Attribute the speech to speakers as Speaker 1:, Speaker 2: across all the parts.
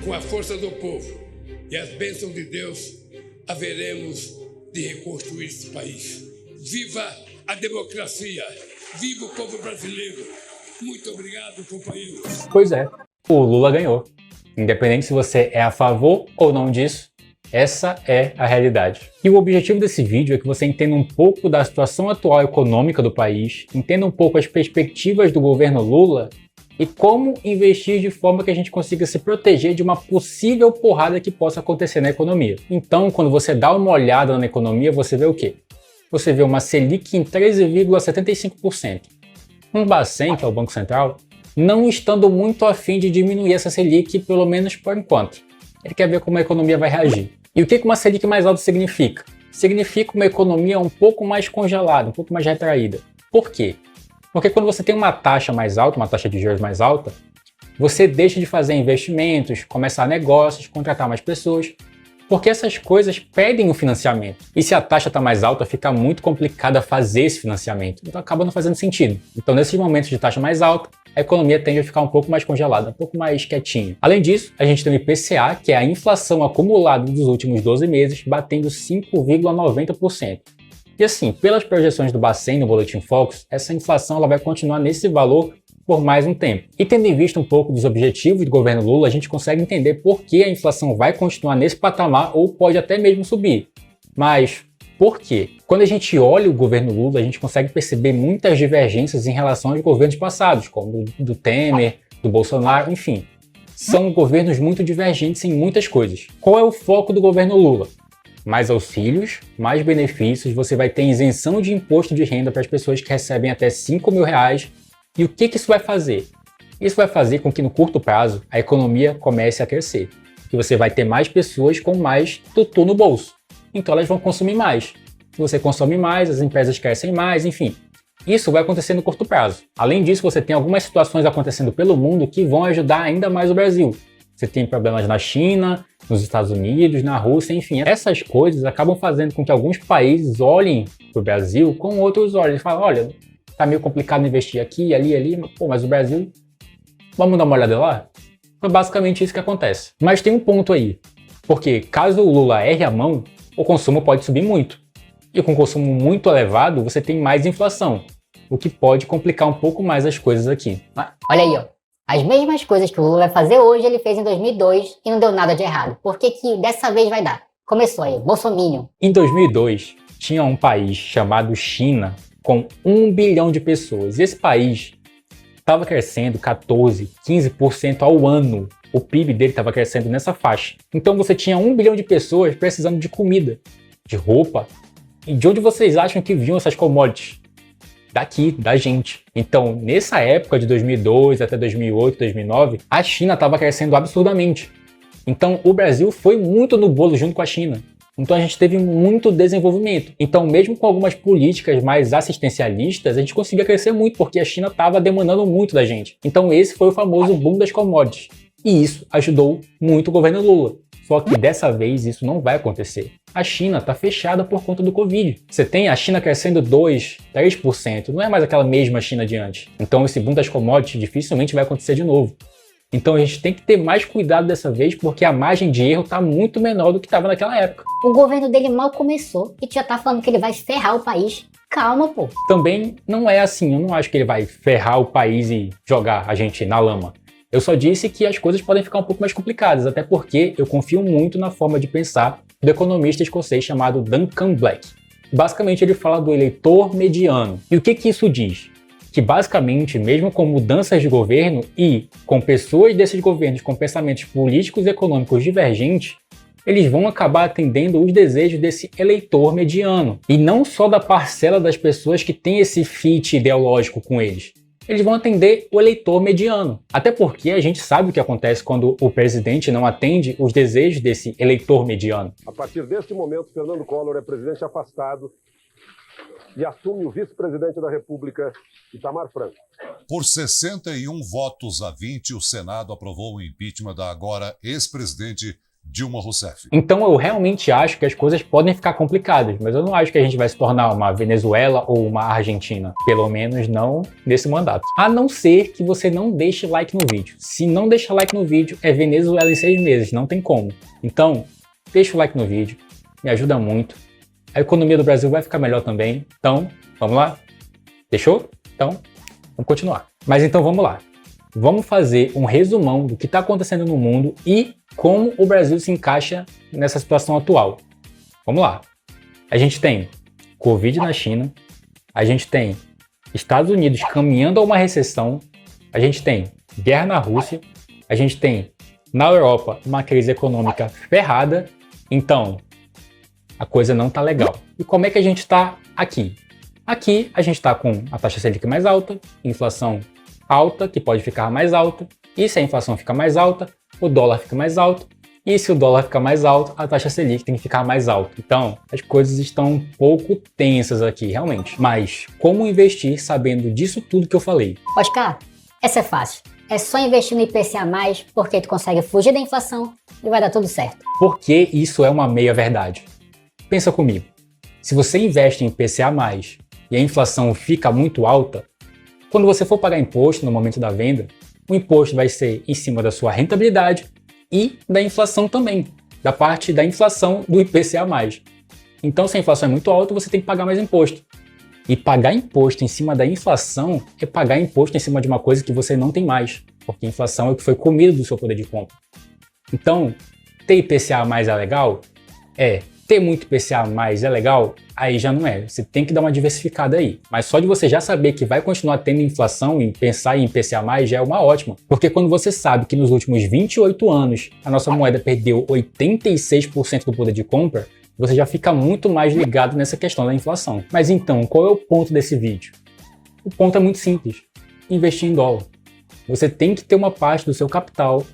Speaker 1: com a força do povo e as bênçãos de Deus, haveremos de reconstruir esse país. Viva a democracia! Viva o povo brasileiro! Muito obrigado, companheiros!
Speaker 2: Pois é, o Lula ganhou. Independente se você é a favor ou não disso, essa é a realidade. E o objetivo desse vídeo é que você entenda um pouco da situação atual econômica do país, entenda um pouco as perspectivas do governo Lula e como investir de forma que a gente consiga se proteger de uma possível porrada que possa acontecer na economia. Então, quando você dá uma olhada na economia, você vê o quê? Você vê uma Selic em 13,75%. Um Bacen, que é o Banco Central, não estando muito afim de diminuir essa Selic, pelo menos por enquanto. Ele quer ver como a economia vai reagir. E o que uma Selic mais alta significa? Significa uma economia um pouco mais congelada, um pouco mais retraída. Por quê? Porque quando você tem uma taxa mais alta, uma taxa de juros mais alta, você deixa de fazer investimentos, começar negócios, contratar mais pessoas, porque essas coisas pedem o financiamento. E se a taxa está mais alta, fica muito complicado fazer esse financiamento. Então acaba não fazendo sentido. Então nesses momentos de taxa mais alta, a economia tende a ficar um pouco mais congelada, um pouco mais quietinha. Além disso, a gente tem o IPCA, que é a inflação acumulada dos últimos 12 meses, batendo 5,90%. E assim, pelas projeções do Bacen no Boletim Focus, essa inflação ela vai continuar nesse valor por mais um tempo. E tendo em vista um pouco dos objetivos do governo Lula, a gente consegue entender por que a inflação vai continuar nesse patamar ou pode até mesmo subir. Mas por quê? Quando a gente olha o governo Lula, a gente consegue perceber muitas divergências em relação aos governos passados, como do Temer, do Bolsonaro, enfim. São governos muito divergentes em muitas coisas. Qual é o foco do governo Lula? Mais auxílios, mais benefícios, você vai ter isenção de imposto de renda para as pessoas que recebem até R$5.000. E o que isso vai fazer? Isso vai fazer com que no curto prazo a economia comece a crescer. Que você vai ter mais pessoas com mais tutu no bolso. Então elas vão consumir mais. Se você consome mais, as empresas crescem mais, enfim. Isso vai acontecer no curto prazo. Além disso, você tem algumas situações acontecendo pelo mundo que vão ajudar ainda mais o Brasil. Você tem problemas na China, nos Estados Unidos, na Rússia, enfim. Essas coisas acabam fazendo com que alguns países olhem para o Brasil com outros olhos. E falam, olha, tá meio complicado investir aqui, ali, mas o Brasil, vamos dar uma olhada lá? Foi basicamente isso que acontece. Mas tem um ponto aí, porque caso o Lula erre a mão, o consumo pode subir muito. E com consumo muito elevado, você tem mais inflação, o que pode complicar um pouco mais as coisas aqui.
Speaker 3: Olha aí, ó. As mesmas coisas que o Lula vai fazer hoje, ele fez em 2002 e não deu nada de errado. Por que dessa vez vai dar? Começou aí, Bolsominion.
Speaker 2: Em 2002, tinha um país chamado China, com 1 bilhão de pessoas. E esse país estava crescendo 14, 15% ao ano. O PIB dele estava crescendo nessa faixa. Então você tinha 1 bilhão de pessoas precisando de comida, de roupa. E de onde vocês acham que vinham essas commodities? Daqui, da gente. Então, nessa época de 2002 até 2008, 2009, a China estava crescendo absurdamente. Então, o Brasil foi muito no bolo junto com a China. Então a gente teve muito desenvolvimento. Então mesmo com algumas políticas mais assistencialistas, a gente conseguia crescer muito, porque a China estava demandando muito da gente. Então esse foi o famoso boom das commodities. E isso ajudou muito o governo Lula. Só que dessa vez isso não vai acontecer. A China está fechada por conta do Covid. Você tem a China crescendo 2%, 3%. Não é mais aquela mesma China de antes. Então esse boom das commodities dificilmente vai acontecer de novo. Então a gente tem que ter mais cuidado dessa vez, porque a margem de erro está muito menor do que estava naquela época.
Speaker 3: O governo dele mal começou e tu já tá falando que ele vai ferrar o país. Calma, pô.
Speaker 2: Também não é assim, eu não acho que ele vai ferrar o país e jogar a gente na lama. Eu só disse que as coisas podem ficar um pouco mais complicadas, até porque eu confio muito na forma de pensar do economista escocês chamado Duncan Black. Basicamente ele fala do eleitor mediano. E o que isso diz? Que basicamente, mesmo com mudanças de governo e com pessoas desses governos com pensamentos políticos e econômicos divergentes, eles vão acabar atendendo os desejos desse eleitor mediano. E não só da parcela das pessoas que tem esse fit ideológico com eles. Eles vão atender o eleitor mediano. Até porque a gente sabe o que acontece quando o presidente não atende os desejos desse eleitor mediano.
Speaker 4: A partir deste momento, Fernando Collor é presidente afastado e assume o vice-presidente da República, Itamar Franco.
Speaker 5: Por 61 votos a 20, o Senado aprovou o impeachment da agora ex-presidente Dilma Rousseff.
Speaker 2: Então eu realmente acho que as coisas podem ficar complicadas, mas eu não acho que a gente vai se tornar uma Venezuela ou uma Argentina. Pelo menos não nesse mandato. A não ser que você não deixe like no vídeo. Se não deixar like no vídeo, é Venezuela em 6 meses, não tem como. Então, deixa o like no vídeo, me ajuda muito. A economia do Brasil vai ficar melhor também. Então, vamos lá? Fechou? Então, vamos continuar. Mas então vamos lá. Vamos fazer um resumão do que está acontecendo no mundo e como o Brasil se encaixa nessa situação atual. Vamos lá. A gente tem Covid na China, a gente tem Estados Unidos caminhando a uma recessão, a gente tem guerra na Rússia, a gente tem na Europa uma crise econômica ferrada, então a coisa não tá legal. E como é que a gente está aqui? Aqui a gente está com a taxa Selic mais alta, inflação alta, que pode ficar mais alta, e se a inflação fica mais alta, o dólar fica mais alto, e se o dólar ficar mais alto, a taxa Selic tem que ficar mais alta. Então, as coisas estão um pouco tensas aqui, realmente. Mas como investir sabendo disso tudo que eu falei?
Speaker 3: Oscar, essa é fácil. É só investir no IPCA+, porque tu consegue fugir da inflação e vai dar tudo certo.
Speaker 2: Porque isso é uma meia-verdade. Pensa comigo. Se você investe em IPCA+, e a inflação fica muito alta, quando você for pagar imposto no momento da venda, o imposto vai ser em cima da sua rentabilidade e da inflação também, da parte da inflação do IPCA+. Então, se a inflação é muito alta, você tem que pagar mais imposto. E pagar imposto em cima da inflação é pagar imposto em cima de uma coisa que você não tem mais, porque a inflação é o que foi comido do seu poder de compra. Então, ter IPCA+ é legal? É. Ter muito IPCA+ é legal? Aí já não é. Você tem que dar uma diversificada aí. Mas só de você já saber que vai continuar tendo inflação e pensar em IPCA+, já é uma ótima. Porque quando você sabe que nos últimos 28 anos a nossa moeda perdeu 86% do poder de compra, você já fica muito mais ligado nessa questão da inflação. Mas então, qual é o ponto desse vídeo? O ponto é muito simples. Investir em dólar. Você tem que ter uma parte do seu capital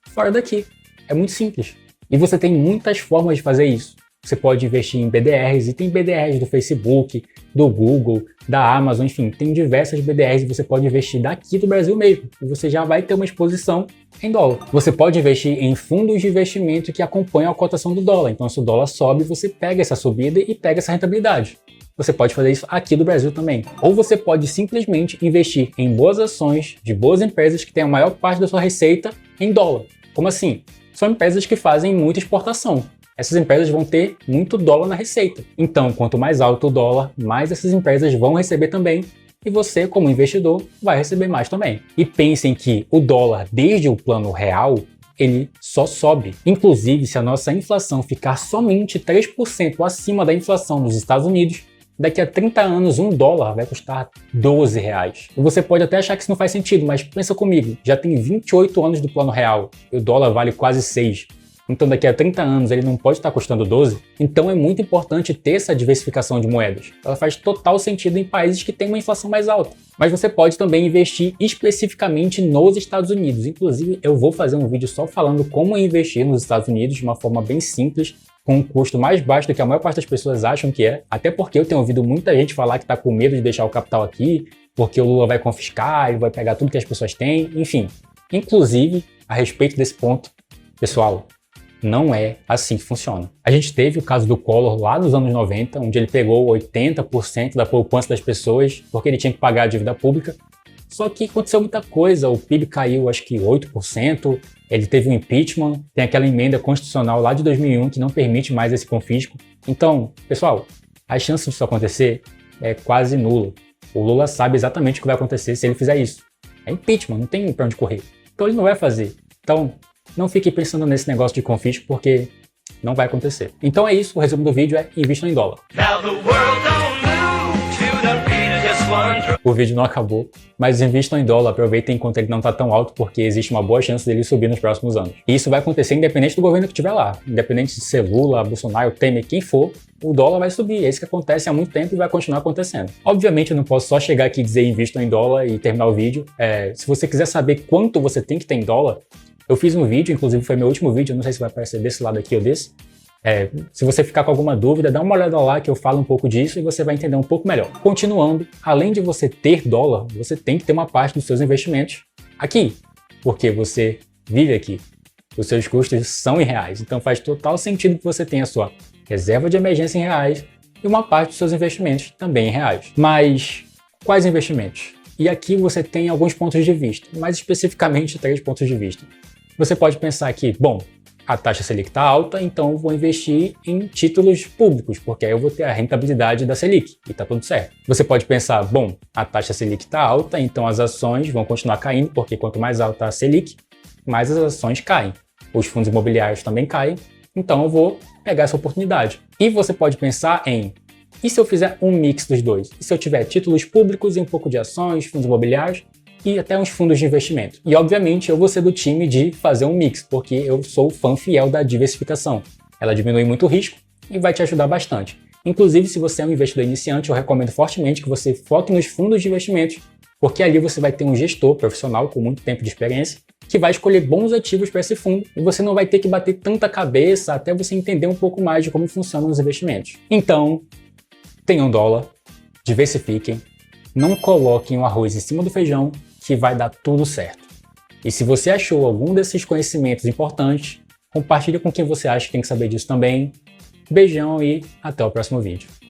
Speaker 2: fora daqui. É muito simples. E você tem muitas formas de fazer isso. Você pode investir em BDRs, e tem BDRs do Facebook, do Google, da Amazon, enfim, tem diversas BDRs e você pode investir daqui do Brasil mesmo. E você já vai ter uma exposição em dólar. Você pode investir em fundos de investimento que acompanham a cotação do dólar. Então, se o dólar sobe, você pega essa subida e pega essa rentabilidade. Você pode fazer isso aqui do Brasil também. Ou você pode simplesmente investir em boas ações de boas empresas que têm a maior parte da sua receita em dólar. Como assim? São empresas que fazem muita exportação. Essas empresas vão ter muito dólar na receita. Então, quanto mais alto o dólar, mais essas empresas vão receber também. E você, como investidor, vai receber mais também. E pensem que o dólar, desde o plano real, ele só sobe. Inclusive, se a nossa inflação ficar somente 3% acima da inflação dos Estados Unidos, daqui a 30 anos, $1 vai custar R$12. E você pode até achar que isso não faz sentido, mas pensa comigo, já tem 28 anos do plano real e o dólar vale quase 6. Então daqui a 30 anos ele não pode estar custando 12. Então é muito importante ter essa diversificação de moedas. Ela faz total sentido em países que têm uma inflação mais alta. Mas você pode também investir especificamente nos Estados Unidos. Inclusive eu vou fazer um vídeo só falando como investir nos Estados Unidos de uma forma bem simples, com um custo mais baixo do que a maior parte das pessoas acham que é. Até porque eu tenho ouvido muita gente falar que está com medo de deixar o capital aqui, porque o Lula vai confiscar, ele vai pegar tudo que as pessoas têm, enfim. Inclusive, a respeito desse ponto, pessoal, não é assim que funciona. A gente teve o caso do Collor lá nos anos 90, onde ele pegou 80% da poupança das pessoas porque ele tinha que pagar a dívida pública. Só que aconteceu muita coisa, o PIB caiu acho que 8%, ele teve um impeachment, tem aquela emenda constitucional lá de 2001 que não permite mais esse confisco. Então, pessoal, a chance disso acontecer é quase nula. O Lula sabe exatamente o que vai acontecer se ele fizer isso. É impeachment, não tem pra onde correr. Então ele não vai fazer. Então, não fique pensando nesse negócio de confisco, porque não vai acontecer. Então é isso, o resumo do vídeo é invista em dólar. O vídeo não acabou, mas invistam em dólar, aproveitem enquanto ele não está tão alto, porque existe uma boa chance dele subir nos próximos anos. E isso vai acontecer independente do governo que estiver lá. Independente de ser Lula, Bolsonaro, Temer, quem for, o dólar vai subir. É isso que acontece há muito tempo e vai continuar acontecendo. Obviamente eu não posso só chegar aqui e dizer invistam em dólar e terminar o vídeo. Se você quiser saber quanto você tem que ter em dólar, eu fiz um vídeo, inclusive foi meu último vídeo, eu não sei se vai aparecer desse lado aqui ou desse. Se você ficar com alguma dúvida, dá uma olhada lá que eu falo um pouco disso e você vai entender um pouco melhor. Continuando, além de você ter dólar, você tem que ter uma parte dos seus investimentos aqui, porque você vive aqui. os seus custos são em reais. Então faz total sentido que você tenha a sua reserva de emergência em reais e uma parte dos seus investimentos também em reais. Mas quais investimentos? E aqui você tem alguns pontos de vista, mais especificamente 3 pontos de vista. Você pode pensar que, bom, a taxa Selic está alta, então eu vou investir em títulos públicos, porque aí eu vou ter a rentabilidade da Selic e está tudo certo. Você pode pensar, bom, a taxa Selic está alta, então as ações vão continuar caindo, porque quanto mais alta a Selic, mais as ações caem. Os fundos imobiliários também caem, então eu vou pegar essa oportunidade. E você pode pensar em, e se eu fizer um mix dos dois? E se eu tiver títulos públicos e um pouco de ações, fundos imobiliários e até uns fundos de investimento? E obviamente eu vou ser do time de fazer um mix, porque eu sou fã fiel da diversificação. Ela diminui muito o risco e vai te ajudar bastante. Inclusive, se você é um investidor iniciante, eu recomendo fortemente que você foque nos fundos de investimentos, porque ali você vai ter um gestor profissional com muito tempo de experiência que vai escolher bons ativos para esse fundo e você não vai ter que bater tanta cabeça até você entender um pouco mais de como funcionam os investimentos. Então, tenham dólar, diversifiquem, não coloquem o arroz em cima do feijão que vai dar tudo certo. E se você achou algum desses conhecimentos importantes, compartilhe com quem você acha que tem que saber disso também. Beijão e até o próximo vídeo.